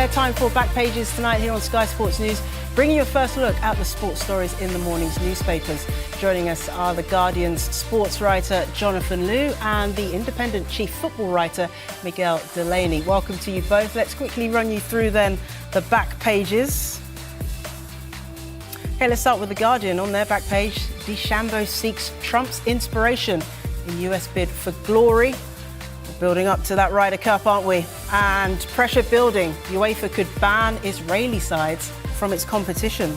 there. Time for Back Pages tonight here on Sky Sports News, bringing you a first look at the sports stories in the morning's newspapers. Joining us are The Guardian's sports writer Jonathan Liew and the Independent chief football writer Miguel Delaney. Welcome to you both. Let's quickly run you through then the back pages. Okay, let's start with The Guardian. On their back page, DeChambeau seeks Trump's inspiration in US bid for glory. We're building up to that Ryder Cup, aren't we? And pressure building. UEFA could ban Israeli sides from its competitions.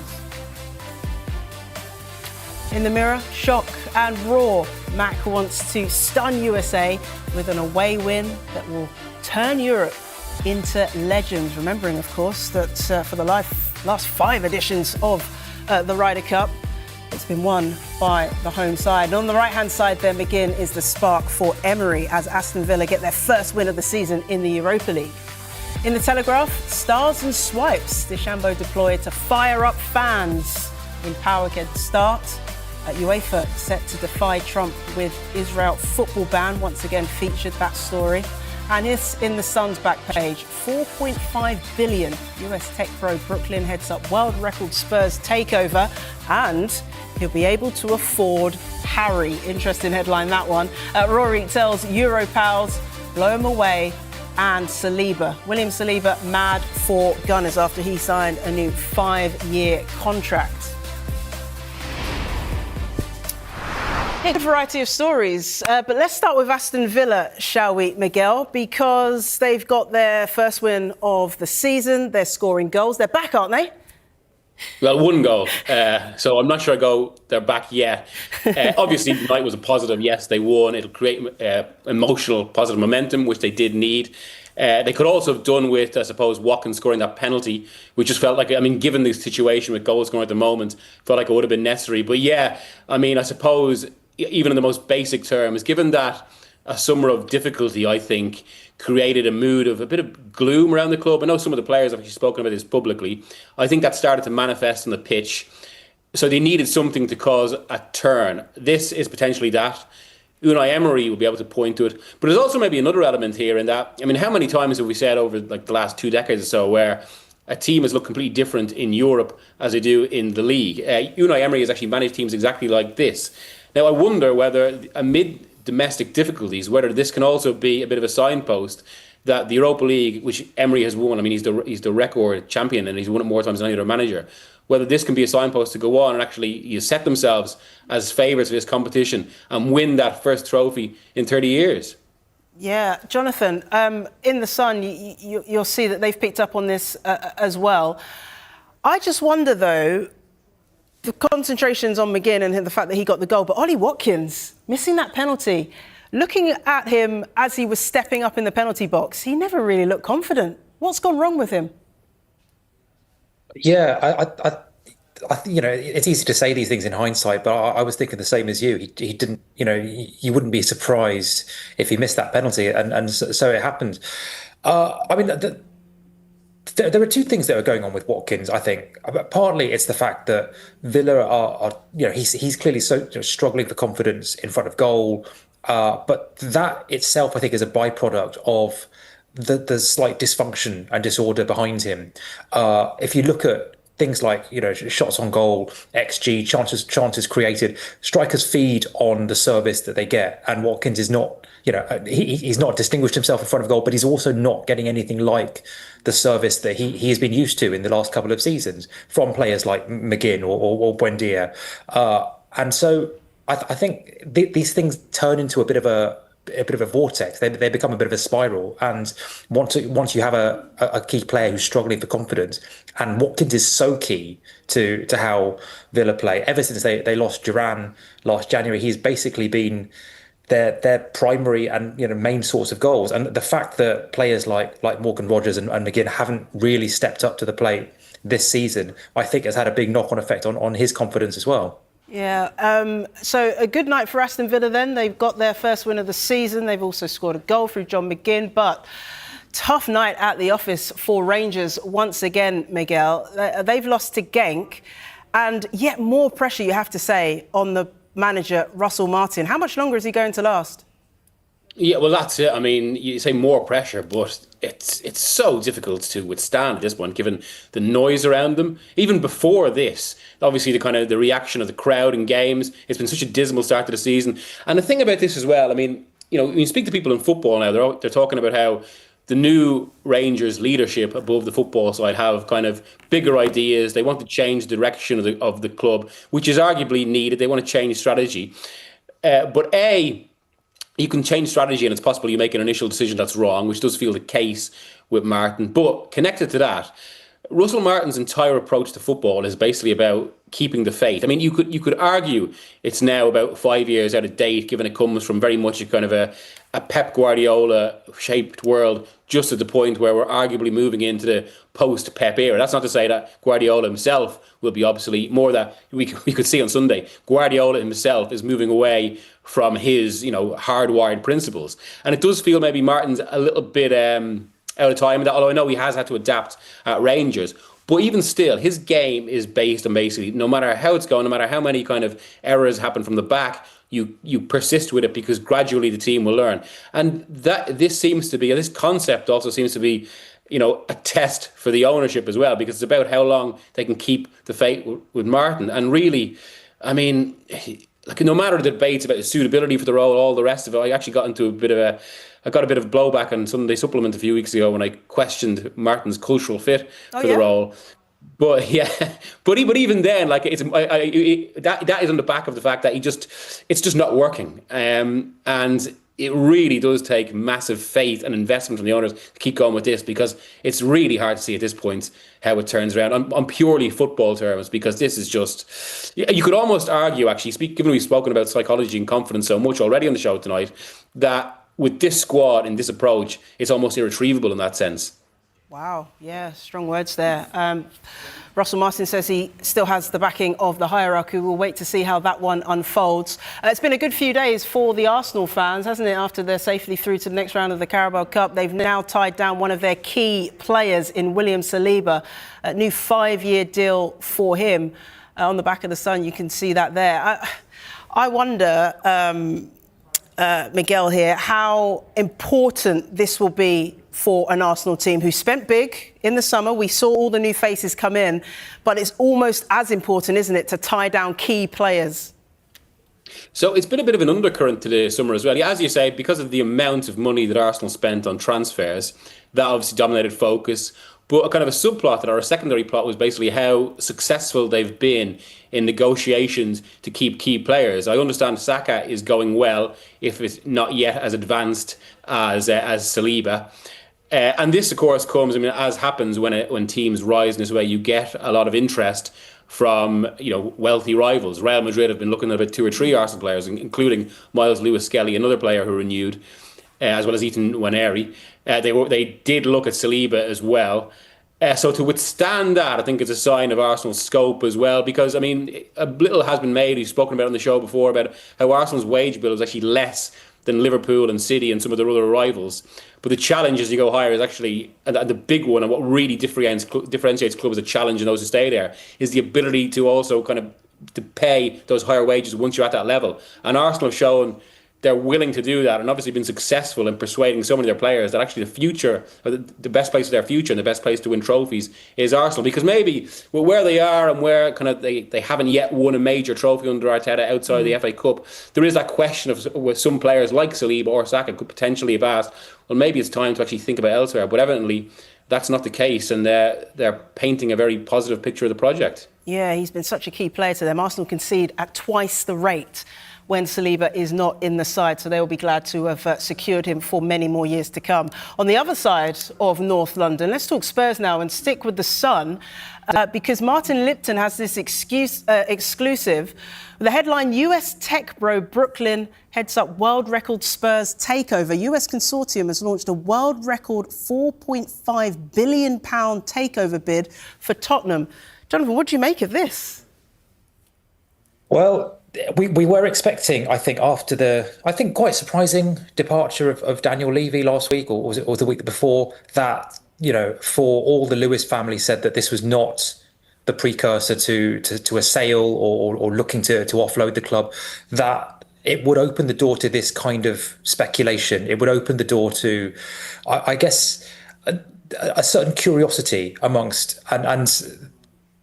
In the Mirror, shock and roar. Mac wants to stun USA with an away win that will turn Europe into legends. Remembering, of course, that for the last 5 editions of the Ryder Cup, it's been won by the home side. And on the right-hand side there, McGinn, is the spark for Emery as Aston Villa get their first win of the season in the Europa League. In the Telegraph, stars and swipes. DeChambeau deployed to fire up fans in power-led start. UEFA set to defy Trump with Israel football ban. Once again featured that story. And it's in the Sun's back page. 4.5 billion. US tech pro Brooklyn heads up world record Spurs takeover, and he'll be able to afford Harry. Interesting headline, that one. Rory tells Euro pals, blow him away. And Saliba. William Saliba mad for Gunners after he signed a new 5-year contract. A variety of stories, but let's start with Aston Villa, shall we, Miguel? Because they've got their first win of the season. They're scoring goals. They're back, aren't they? Well, one goal. So I'm not sure they're back yet. Obviously, tonight was a positive. Yes, they won. It'll create emotional, positive momentum, which they did need. They could also have done with, I suppose, Watkins scoring that penalty, which just felt like, given the situation with goals scoring at the moment, felt like it would have been necessary. But yeah, I suppose, even in the most basic terms, given that a summer of difficulty, I think, created a mood of a bit of gloom around the club. I know some of the players have actually spoken about this publicly. I think that started to manifest on the pitch. So they needed something to cause a turn. This is potentially that. Unai Emery will be able to point to it. But there's also maybe another element here in that, how many times have we said over like the last 2 decades or so where a team has looked completely different in Europe as they do in the league? Unai Emery has actually managed teams exactly like this. Now, I wonder whether amid domestic difficulties, whether this can also be a bit of a signpost that the Europa League, which Emery has won, he's the record champion and he's won it more times than any other manager, whether this can be a signpost to go on and actually set themselves as favourites for this competition and win that first trophy in 30 years. Yeah, Jonathan, in the Sun, you'll see that they've picked up on this as well. I just wonder, though, the concentration's on McGinn and the fact that he got the goal, but Ollie Watkins missing that penalty. Looking at him as he was stepping up in the penalty box, he never really looked confident. What's gone wrong with him? Yeah, I it's easy to say these things in hindsight, but I was thinking the same as you. He didn't, you wouldn't be surprised if he missed that penalty, and so it happened. There are 2 things that are going on with Watkins, I think. Partly it's the fact that Villa are he's clearly so struggling for confidence in front of goal, but that itself, I think, is a byproduct of the slight dysfunction and disorder behind him. If you look at things like shots on goal, XG, chances created, strikers feed on the service that they get, and Watkins is not. He's not distinguished himself in front of goal, but he's also not getting anything like the service that he has been used to in the last couple of seasons from players like McGinn or Buendia. And so I think these things turn into a bit of a vortex. They become a bit of a spiral. And once you have a key player who's struggling for confidence, and Watkins is so key to how Villa play. Ever since they lost Duran last January, he's basically been their primary and main source of goals. And the fact that players like Morgan Rogers and McGinn haven't really stepped up to the plate this season, I think has had a big knock-on effect on his confidence as well. Yeah, so a good night for Aston Villa then. They've got their first win of the season. They've also scored a goal through John McGinn, but tough night at the office for Rangers once again, Miguel. They've lost to Genk, and yet more pressure, you have to say, on the manager Russell Martin. How much longer is he going to last? Yeah, well, that's it. I mean, you say more pressure, but it's so difficult to withstand at this point, given the noise around them. Even before this, obviously the kind of the reaction of the crowd in games. It's been such a dismal start to the season. And the thing about this as well, I mean, when you speak to people in football now, they're talking about how the new Rangers leadership above the football side have kind of bigger ideas. They want to change the direction of the club, which is arguably needed. They want to change strategy. But you can change strategy and it's possible you make an initial decision that's wrong, which does feel the case with Martin. But connected to that, Russell Martin's entire approach to football is basically about keeping the faith. I mean, you could argue it's now about 5 years out of date, given it comes from very much a kind of a Pep Guardiola shaped world, just at the point where we're arguably moving into the post Pep era. That's not to say that Guardiola himself will be obsolete. More that we could see on Sunday, Guardiola himself is moving away from his hardwired principles, and it does feel maybe Martin's a little bit out of time. Although I know he has had to adapt at Rangers. But even still, his game is based on basically no matter how it's going, no matter how many kind of errors happen from the back, you persist with it because gradually the team will learn. And this concept also seems to be, a test for the ownership as well, because it's about how long they can keep the faith with Martin. And really, I mean, like no matter the debates about the suitability for the role, all the rest of it, I actually got into I got a bit of blowback on Sunday Supplement a few weeks ago when I questioned Martin's cultural fit for the role. But yeah, but even then, like that is on the back of the fact that it's just not working, and it really does take massive faith and investment from the owners to keep going with this, because it's really hard to see at this point how it turns around on purely football terms, because this is just, you could almost argue, actually, given we've spoken about psychology and confidence so much already on the show tonight, that with this squad and this approach, it's almost irretrievable in that sense. Wow, yeah, strong words there. Russell Martin says he still has the backing of the hierarchy. We'll wait to see how that one unfolds. It's been a good few days for the Arsenal fans, hasn't it? After they're safely through to the next round of the Carabao Cup, they've now tied down one of their key players in William Saliba. A new 5-year deal for him. On the back of the Sun, you can see that there. I wonder, Miguel here, how important this will be for an Arsenal team who spent big in the summer. We saw all the new faces come in, but it's almost as important, isn't it, to tie down key players? So it's been a bit of an undercurrent to the summer as well. As you say, because of the amount of money that Arsenal spent on transfers, that obviously dominated focus. But a kind of a subplot or a secondary plot was basically how successful they've been in negotiations to keep key players. I understand Saka is going well, if it's not yet as advanced as Saliba. And this, of course, comes, as happens when teams rise in this way, you get a lot of interest from wealthy rivals. Real Madrid have been looking at about 2 or 3 Arsenal players, including Miles Lewis-Skelly, another player who renewed, as well as Ethan Nwaneri. They did look at Saliba as well. So to withstand that, I think it's a sign of Arsenal's scope as well, because, a little has been made, we've spoken about on the show before, about how Arsenal's wage bill is actually less than Liverpool and City and some of their other rivals. But the challenge as you go higher is actually, and the big one, and what really differentiates clubs as a challenge and those who stay there, is the ability to also kind of to pay those higher wages once you're at that level. And Arsenal have shown they're willing to do that, and obviously been successful in persuading so many of their players that actually the future, or the best place for their future and the best place to win trophies is Arsenal. Because maybe with where they are and where kind of they haven't yet won a major trophy under Arteta outside the FA Cup, there is that question of with some players like Saliba or Saka could potentially have asked, well, maybe it's time to actually think about elsewhere. But evidently, that's not the case, and they're painting a very positive picture of the project. Yeah, he's been such a key player to them. Arsenal concede at twice the rate when Saliba is not in the side, so they'll be glad to have secured him for many more years to come. On the other side of North London, let's talk Spurs now and stick with the Sun, because Martin Lipton has this exclusive. The headline, US tech bro Brooklyn heads up world record Spurs takeover. US consortium has launched a world record £4.5 billion takeover bid for Tottenham. Jonathan, what do you make of this? Well, we were expecting, I think, after the quite surprising departure of Daniel Levy last week, or was it the week before, that, for all the Lewis family said that this was not the precursor to a sale or looking to offload the club, that it would open the door to this kind of speculation. It would open the door to, I guess, a certain curiosity amongst and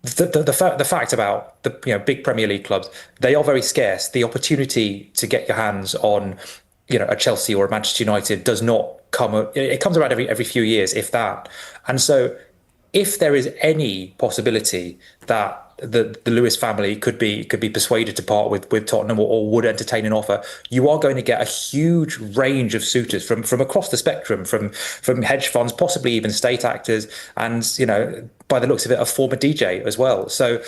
the fact about the big Premier League clubs, they are very scarce. The opportunity to get your hands on a Chelsea or a Manchester United does not come. It comes around every few years, if that. And so, if there is any possibility that the Lewis family could be persuaded to part with Tottenham or would entertain an offer, you are going to get a huge range of suitors from across the spectrum, from hedge funds, possibly even state actors, and by the looks of it, a former DJ as well. So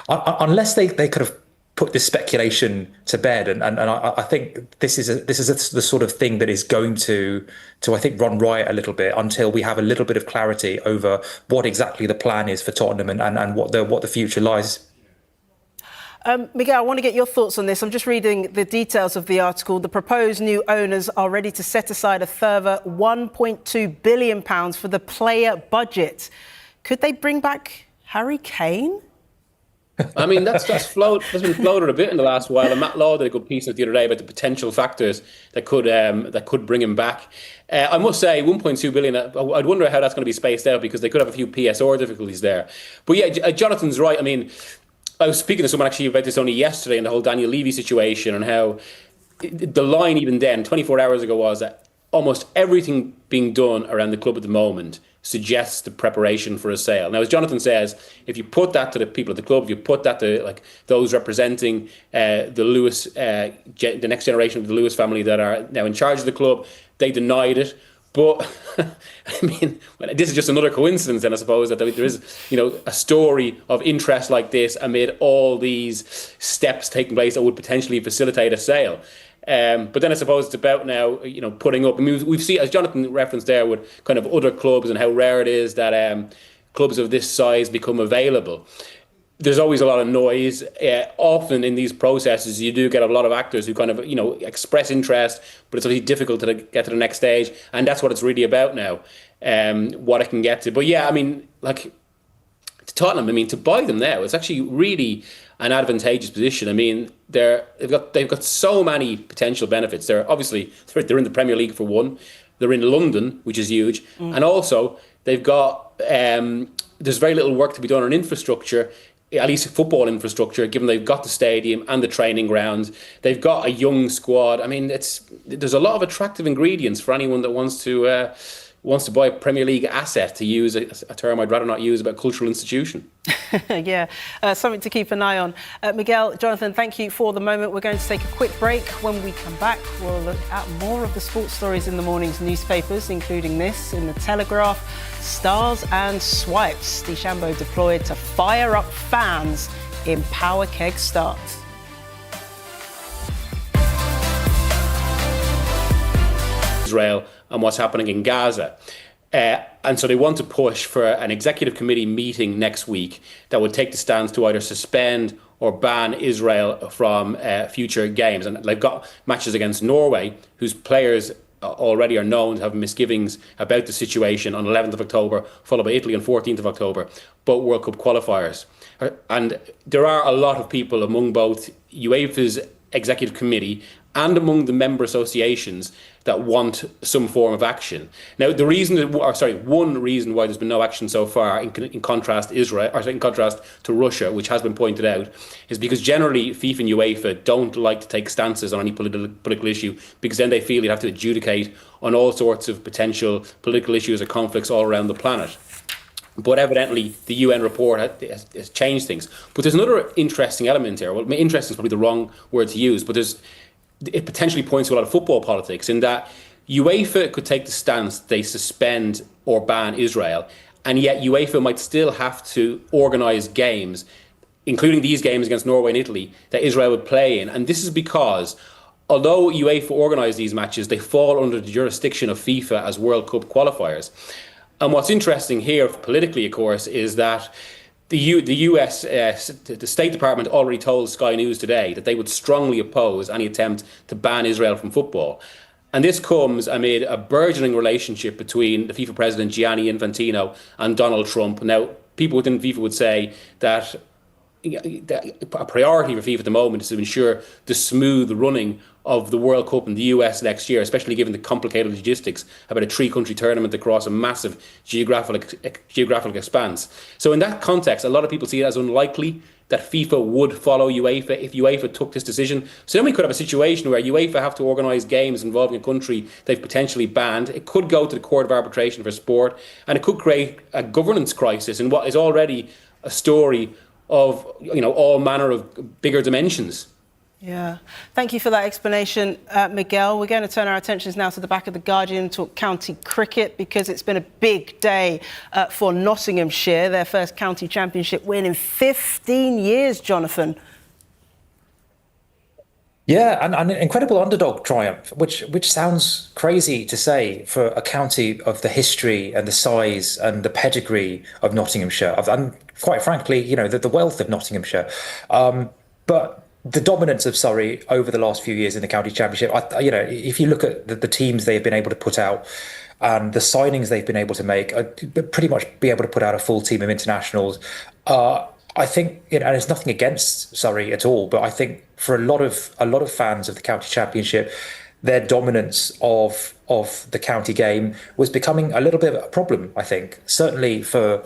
unless they kind of put this speculation to bed, and I think this is the sort of thing that is going to I think run riot a little bit until we have a little bit of clarity over what exactly the plan is for Tottenham and what the future lies. Miguel, I want to get your thoughts on this. I'm just reading the details of the article. The proposed new owners are ready to set aside a further £1.2 billion for the player budget. Could they bring back Harry Kane? I mean, that's been floated a bit in the last while. And Matt Law did a good piece the other day about the potential factors that could bring him back. I must say, 1.2 billion. I'd wonder how that's going to be spaced out, because they could have a few PSR difficulties there. But yeah, Jonathan's right. I mean, I was speaking to someone actually about this only yesterday, and the whole Daniel Levy situation, and how the line even then, 24 hours ago, was that almost everything being done around the club at the moment suggests the preparation for a sale. Now, as Jonathan says, if you put that to the people at the club, if you put that to those representing the Lewis, the next generation of the Lewis family that are now in charge of the club, they denied it. But I mean, this is just another coincidence, then, I suppose, that there is, a story of interest like this amid all these steps taking place that would potentially facilitate a sale. But then I suppose it's about now, putting up. I mean, we've seen, as Jonathan referenced there, with kind of other clubs and how rare it is that clubs of this size become available. There's always a lot of noise. Often in these processes, you do get a lot of actors who kind of, express interest, but it's really difficult to get to the next stage. And that's what it's really about now, what it can get to. But yeah, I mean, to Tottenham, I mean, to buy them now, it's actually really an advantageous position. I mean, they've got so many potential benefits. They're in the Premier League for one. They're in London, which is huge, and also they've got there's very little work to be done on infrastructure, at least football infrastructure, given they've got the stadium and the training grounds. They've got a young squad. I mean, there's a lot of attractive ingredients for anyone that wants to buy a Premier League asset, to use a term I'd rather not use about cultural institution. Yeah, something to keep an eye on. Miguel, Jonathan, thank you for the moment. We're going to take a quick break. When we come back, we'll look at more of the sports stories in the morning's newspapers, including this in the Telegraph: stars and swipes. DeChambeau deployed to fire up fans in power keg starts. Israel and what's happening in Gaza. And so they want to push for an executive committee meeting next week that would take the stance to either suspend or ban Israel from future games. And they've got matches against Norway, whose players already are known to have misgivings about the situation, on 11th of October, followed by Italy on 14th of October, both World Cup qualifiers. And there are a lot of people among both UEFA's executive committee and among the member associations that want some form of action. Now, one reason why there's been no action so far, in contrast to Russia, which has been pointed out, is because generally FIFA and UEFA don't like to take stances on any political issue, because then they feel you'd have to adjudicate on all sorts of potential political issues or conflicts all around the planet. But evidently, the UN report has changed things. But there's another interesting element here. Well, interesting is probably the wrong word to use, but it potentially points to a lot of football politics, in that UEFA could take the stance they suspend or ban Israel, and yet UEFA might still have to organise games, including these games against Norway and Italy, that Israel would play in. And this is because, although UEFA organise these matches, they fall under the jurisdiction of FIFA as World Cup qualifiers. And what's interesting here politically, of course, is that the US, the State Department already told Sky News today that they would strongly oppose any attempt to ban Israel from football. And this comes amid a burgeoning relationship between the FIFA president Gianni Infantino and Donald Trump. Now, people within FIFA would say that a priority for FIFA at the moment is to ensure the smooth running of the World Cup in the US next year, especially given the complicated logistics about a three-country tournament across a massive geographical expanse. So in that context, a lot of people see it as unlikely that FIFA would follow UEFA if UEFA took this decision. So then we could have a situation where UEFA have to organise games involving a country they've potentially banned. It could go to the Court of Arbitration for Sport, and it could create a governance crisis in what is already a story of all manner of bigger dimensions. Yeah. Thank you for that explanation, Miguel. We're going to turn our attentions now to the back of the Guardian, talk county cricket, because it's been a big day for Nottinghamshire, their first county championship win in 15 years, Jonathan. Yeah, and an incredible underdog triumph, which sounds crazy to say for a county of the history and the size and the pedigree of Nottinghamshire, and quite frankly, the wealth of Nottinghamshire. But the dominance of Surrey over the last few years in the county championship, if you look at the teams they've been able to put out and the signings they've been able to make, pretty much be able to put out a full team of internationals. I think, and it's nothing against Surrey at all, but I think for a lot of fans of the county championship, their dominance of the county game was becoming a little bit of a problem. I think certainly for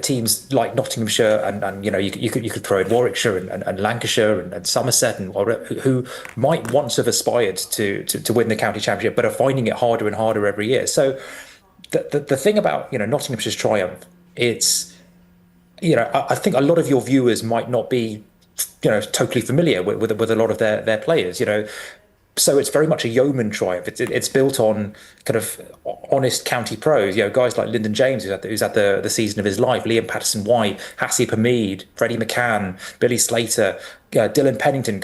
teams like Nottinghamshire and you could throw in Warwickshire and Lancashire and Somerset who might once have aspired to win the county championship, but are finding it harder and harder every year. So the thing about Nottinghamshire's triumph, it's I think a lot of your viewers might not be totally familiar with a lot of their players. So it's very much a yeoman triumph. It's built on kind of honest county pros. Guys like Lyndon James, who's at the season of his life, Liam Patterson-White, Hasib Hamid, Freddie McCann, Billy Slater, Dylan Pennington,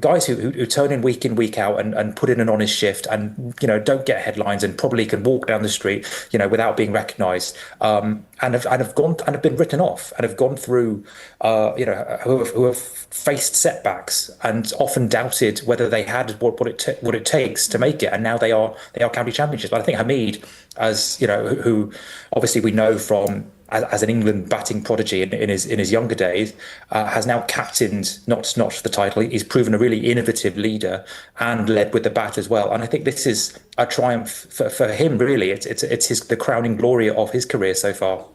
guys who turn in, week out, and put in an honest shift, and don't get headlines, and probably can walk down the street without being recognised, and have been written off, and have gone through who have faced setbacks and often doubted whether they had what it takes to make it, and now they are county championships. But I think Hamid, as who obviously we know from as an England batting prodigy in his younger days, has now captained not the title. He's proven a really innovative leader and led with the bat as well. And I think this is a triumph for him. Really, it's the crowning glory of his career so far.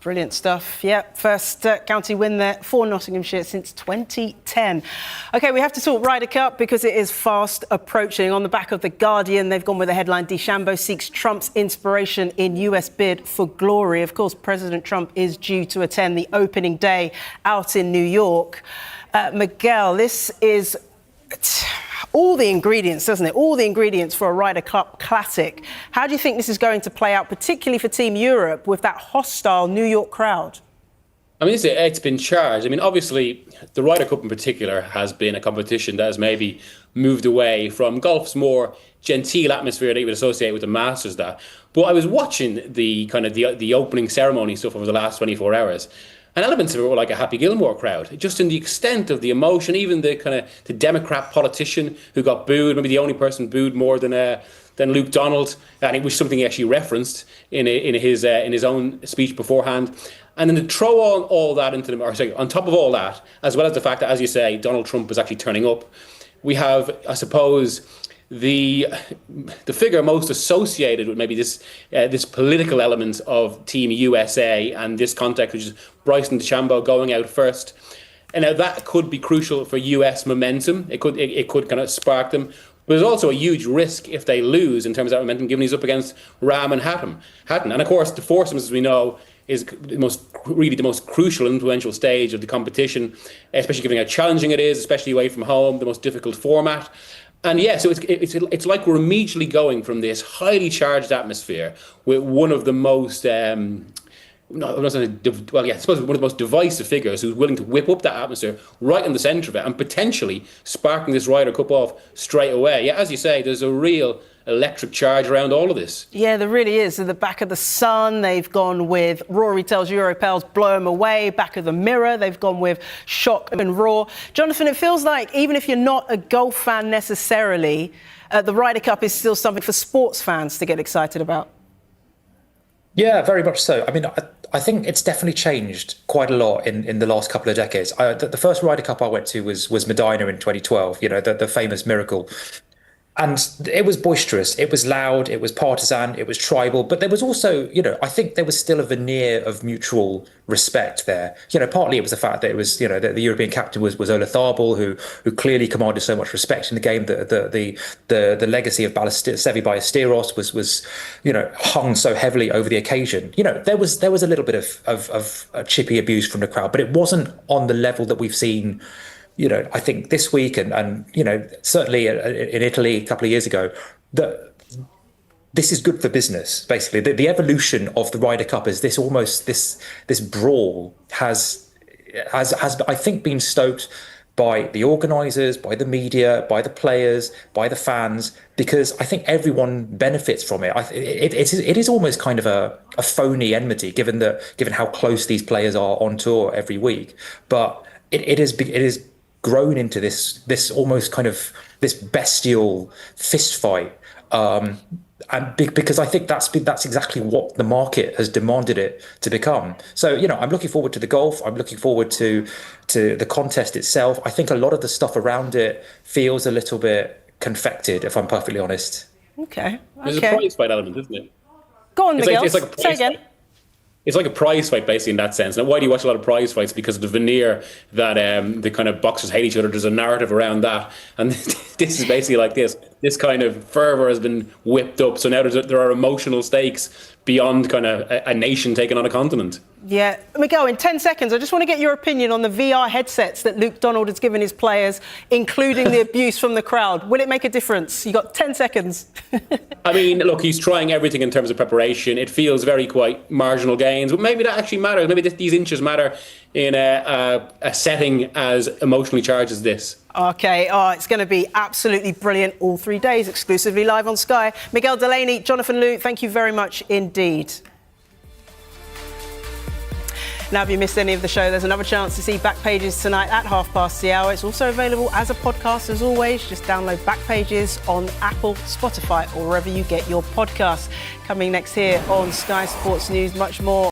Brilliant stuff. Yeah, first county win there for Nottinghamshire since 2010. OK, we have to talk Ryder Cup because it is fast approaching. On the back of The Guardian, they've gone with the headline, DeChambeau seeks Trump's inspiration in US bid for glory. Of course, President Trump is due to attend the opening day out in New York. Miguel, this is all the ingredients, doesn't it? All the ingredients for a Ryder Cup classic. How do you think this is going to play out, particularly for Team Europe, with that hostile New York crowd? I mean, it's been charged. I mean, obviously, the Ryder Cup in particular has been a competition that has maybe moved away from golf's more genteel atmosphere that you would associate with the Masters. But I was watching the opening ceremony stuff over the last 24 hours. And elements of it were like a Happy Gilmore crowd, just in the extent of the emotion, even the Democrat politician who got booed, maybe the only person booed more than Luke Donald, and it was something he actually referenced in his own speech beforehand. And then to throw all that on top of all that, as well as the fact that, as you say, Donald Trump is actually turning up, we have, I suppose, the figure most associated with maybe this political element of Team USA and this context, which is Bryson DeChambeau going out first. And now that could be crucial for US momentum. It could kind of spark them. But there's also a huge risk if they lose in terms of that momentum, given he's up against Rahm and Hatton. And of course, the foursomes, as we know, is the most crucial, influential stage of the competition, especially given how challenging it is, especially away from home, the most difficult format. And yeah, so it's like we're immediately going from this highly charged atmosphere with one of the most, one of the most divisive figures who's willing to whip up that atmosphere right in the centre of it and potentially sparking this Ryder Cup off straight away. Yeah, as you say, there's a real electric charge around all of this. Yeah, there really is. At the back of the Sun, they've gone with Rory tells Europels blow him away. Back of the Mirror, they've gone with shock and raw. Jonathan, it feels like even if you're not a golf fan necessarily, the Ryder Cup is still something for sports fans to get excited about. Yeah, very much so. I mean, I think it's definitely changed quite a lot in the last couple of decades. The first Ryder Cup I went to was Medina in 2012, the famous miracle. And it was boisterous, it was loud, it was partisan, it was tribal, but there was also, I think there was still a veneer of mutual respect there. Partly it was the fact that it was, that the European captain was Ola Tharbel, who clearly commanded so much respect in the game. The legacy of Sevi Ballesteros was hung so heavily over the occasion. There was a little bit of chippy abuse from the crowd, but it wasn't on the level that we've seen. I think this week and certainly in Italy a couple of years ago, that this is good for business. Basically, the evolution of the Ryder Cup is this brawl has I think been stoked by the organisers, by the media, by the players, by the fans, because I think everyone benefits from it. It is almost kind of a phony enmity, given how close these players are on tour every week, but it is grown into this almost kind of this bestial fist fight, and because I think that's exactly what the market has demanded it to become. So I'm looking forward to the golf. I'm looking forward to the contest itself. I think a lot of the stuff around it feels a little bit confected, if I'm perfectly honest. Okay. There's a prize fight element, isn't it? Go on, Miguel. It's like a prize Say again. fight. It's like a prize fight, basically, in that sense. Now, why do you watch a lot of prize fights? Because of the veneer that the kind of boxers hate each other. There's a narrative around that. And this is basically like this. This kind of fervour has been whipped up. So now there are emotional stakes beyond kind of a nation taking on a continent. Yeah. Miguel, in 10 seconds, I just want to get your opinion on the VR headsets that Luke Donald has given his players, including the abuse from the crowd. Will it make a difference? You got 10 seconds. I mean, look, he's trying everything in terms of preparation. It feels very quite marginal gains, but maybe that actually matters. Maybe these inches matter in a setting as emotionally charged as this. OK, it's going to be absolutely brilliant all 3 days, exclusively live on Sky. Miguel Delaney, Jonathan Liu, thank you very much indeed. Now, if you missed any of the show, there's another chance to see Back Pages tonight at hour. It's also available as a podcast, as always. Just download Back Pages on Apple, Spotify, or wherever you get your podcasts. Coming next here on Sky Sports News, much more.